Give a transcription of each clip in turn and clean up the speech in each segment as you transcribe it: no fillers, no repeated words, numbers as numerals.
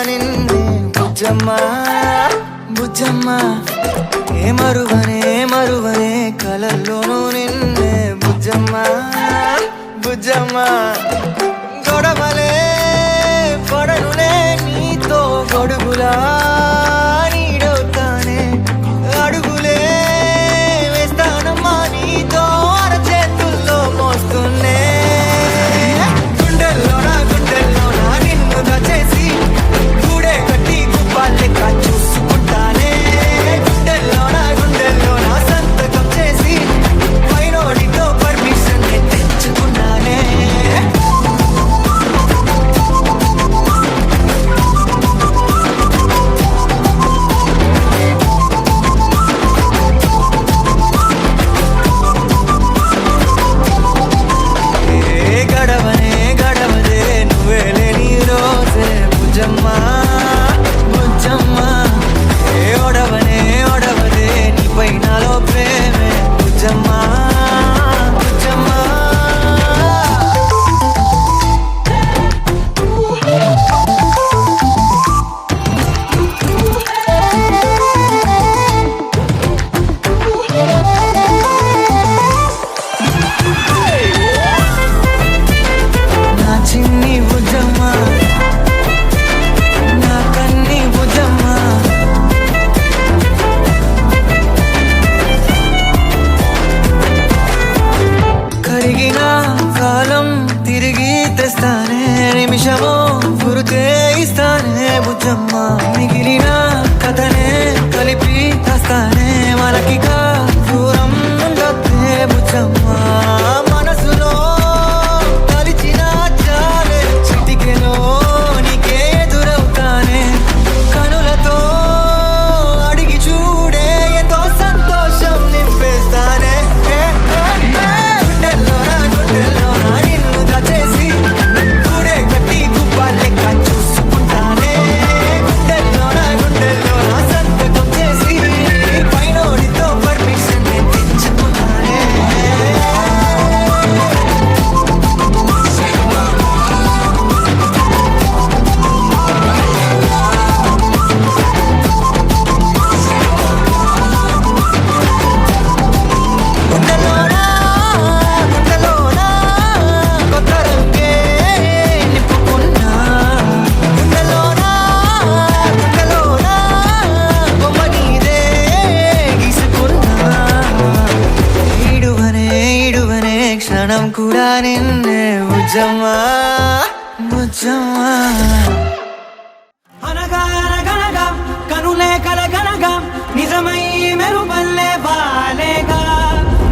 నిన్నే బుజ్జమ్మ బుజ్జమ్మ ఏ మరువనే కలల్లోనూ నిన్నే బుజ్జమ్మ బుజ్జమ్మ గొడవలే పడనులే నీతో గొడుగులా నీడవుతానే అడుగులే వేస్తానమ్మా నీతో అరచేతుల్లో మోస్తున్నే గుండెల్లోనా నిన్ను దచేసి గూడే కట్టి గుప్పాలెక్క చూసుకుంటానే గుండెల్లోనా సంతకం చేసి పైనోడితో పర్మిషన్ తెచ్చుకున్నానే గడవదే నువ్వే లేని రోజే బుజ్జమ్మ బుజ్జమ్మ ఏ ఒడవదే నీపై నాలో ప్రేమే బుజ్జమ్మ బుజ్జమ్మ నా చిన్ని బుజ్జమ్మ నా కన్ని బుజ్జమ్మ కరిగిన కాలం తిరిగి తెస్తానే నిమిషమో గురుతే ఇస్తానే బుజ్జమ్మ మిగిలిన కథనే కలిపి తెస్తానే మనకిగా దూరం ఉండొద్దే బుజ్జమ్మ మనసులో తలిచిన చాలే చిటికెలో నీకే ఎదురవుతానే కనులతో అడిగి చూడే ఎంతో సంతోషం నింపేస్తానే గుండెల్లోనా నిన్ను దచేసి గూడే కట్టి గుప్పాలెక్క చూసుకుంటానే గుండెల్లోనా సంతకం చేసి పైనోడితో పర్మిషన్ తెచ్చుకున్నానే గుండెల్లోనా కొత్త రంగే నింపుకున్నా గుండెల్లోనా బొమ్మ నీదే గీసుకున్నా ఈడువనే క్షణం కూడా నిన్నే బుజ్జమ్మ బుజ్జమ్మ అనగా కనులే కలగనగా నిజమై మెరుపల్లే బాలేగా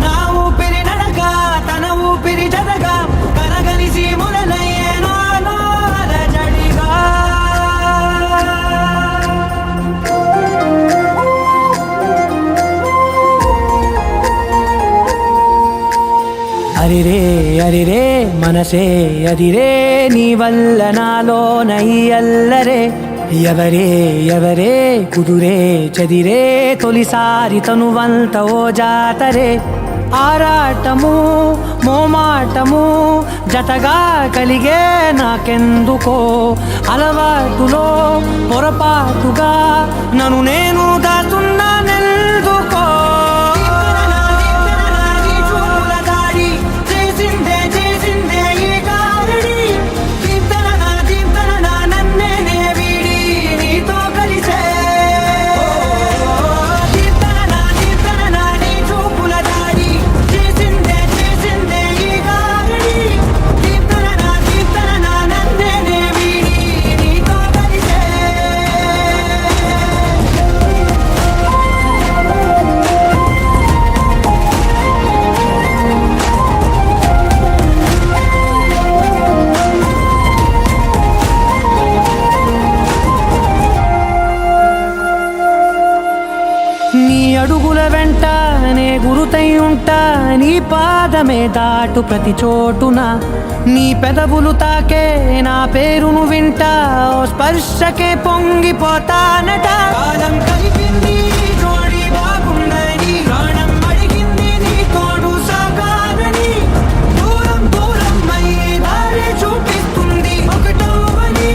నా ఊపిరి నడగా తన ఊపిరి జతగా కనగలిసి మొదలయ్యే నాలో అలజడిగా అరిరే మనసే అదిరే నీ వల్ల నాలో నయ్యల్లరే ఎవరే కుదురే చదిరే తొలిసారి తనువంత ఓ జాతరే ఆరాటము మోమాటము జతగా కలిగే నాకెందుకో అలవాటులో పొరపాటుగా నన్ను నేను దాటున్నానెందుకో అడుగుల వెంట నే గురుతై ఉంటా నీ పాదమే దాటు ప్రతి చోటున నీ పెదవులు తాకే నా పేరును వింటా ఓ స్పర్శకే పొంగిపోతానట కాలం కలిపింది జోడి బాగుందని ప్రాణం అడిగింది నీ తోడు సాగాలని దూరం అయ్యి దారి చూపిస్తుంది ఒకటవని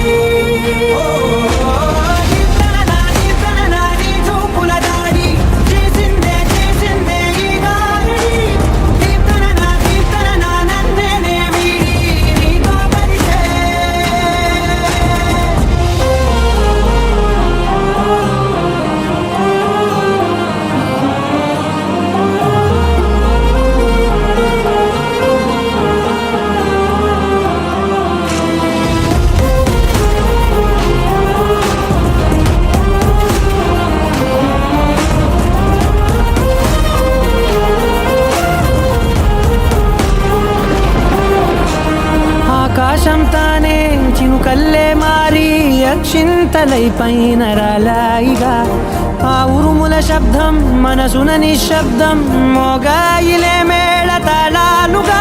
మొదలై పైన రాలాయిగా ఆ ఉరుముల శబ్దం మనసున నిశ్శబ్దం మోగాయిలే మేళ తాళాలుగా